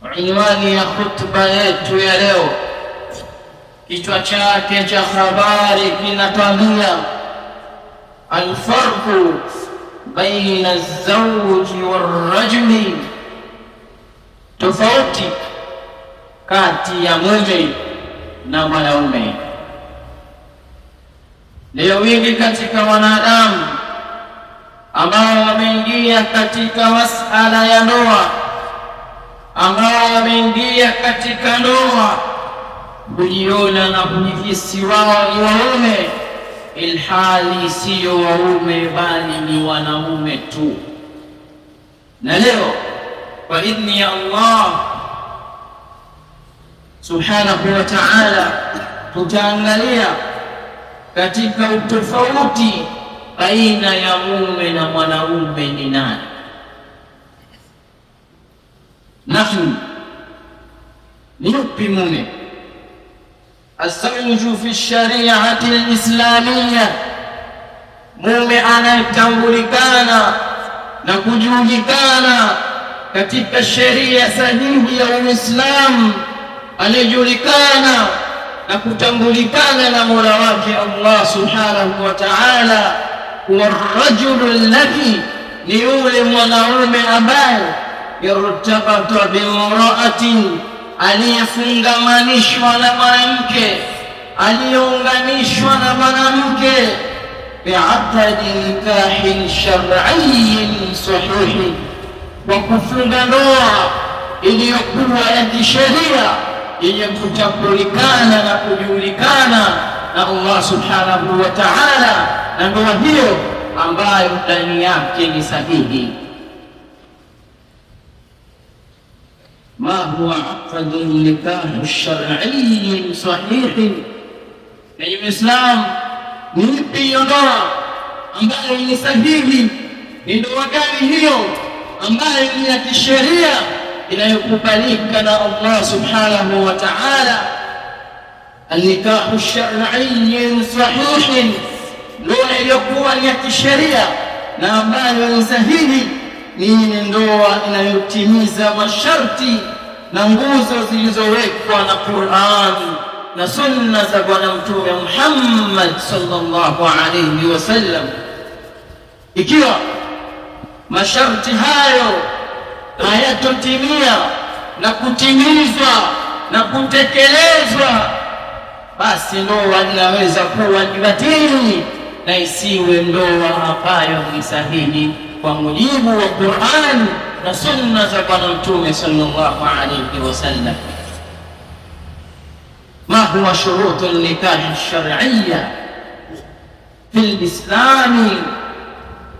Unwani ya khutba yetu ya leo, kichwa chake cha habari kinatwambia alfarqu baina az-zawji war-rajuli, tofauti kati ya mume na mwanaume. Leo wingi katika wanadamu ambao wameingia katika masala ya ndoa, ambao wameingia katika ndoa kujiona na kujihisi wao ni waume, ilhali siyo waume bali ni wanaume tu. Na leo kwa idhni ya Allah subhanahu wa ta'ala tutaangalia katika utofauti baina ya mume na mwanaume ni nani. Nahnu ni yupi mume? Azawju fi shariati alislamia, mume anayetambulikana na kujulikana katika sheria sahihi ya Uislamu, aliyejulikana na kutambulikana na Mola wake Allah subhanahu wa ta'ala. Warajulu alladhi, ni yule mwanaume ambaye irtabata bimraatin, aliyefungamanishwa na mwanamke, aliyeunganishwa na mwanamke bi'aqdi nikahin shar'iyyin sahihi, kwa kufunga ndoa iliyokuwa ya kisheria yenye kutambulikana na kujulikana na Allah subhanahu wa ta'ala, na ndoa hiyo ambayo ndani yake ni sahihi. Ma huwa aqdu nikah shar'i sahih, na Uislamu ni ipi ndoa ambayo ni sahihi? Ni ndoa gani hiyo ambayo ni ya kisheria inayokubalika na Allah subhanahu wa ta'ala? An-nikahu shar'i sahih, ndoa iliyokuwa ni ya kisheria na ambayo ni sahihi ni ndoa inayotimiza masharti na nguzo zilizowekwa na Qur'an na sunna za Bwana Mtume Muhammad sallallahu alayhi wasallam. Ikiwa masharti hayo hayatotimia na kutimizwa na kutekelezwa, basi ndoa inaweza kuwa ni batili na isiwe ndoa ambayo ni sahihi kwa mujibu wa Qur'an na sunna za Bwana Mtume sallallahu alayhi wasallam. Ma huwa shurutu an-nikah ash-shar'iyya fi al-Islam?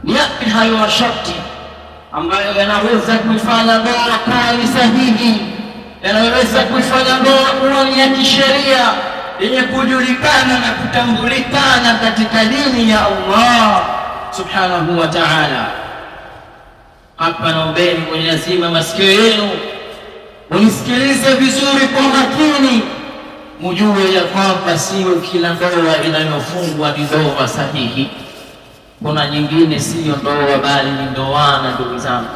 Ni yapi hayo masharti ambayo yanaweza kuifanya ndoa kuwa ni sahihi, yanaweza kuifanya ndoa kuwa ni ya kisheria yenye kujulikana na kutambulikana katika dini ya Allah subhanahu wa ta'ala? Hapa naombeni mwenye lazima masikio yenu unisikilize vizuri kwa makini, mjue ya kwamba sio kila ndoa inayofungwa ni ndoa sahihi. Kuna nyingine siyo ndoa bali ni ndoana, ndugu zangu.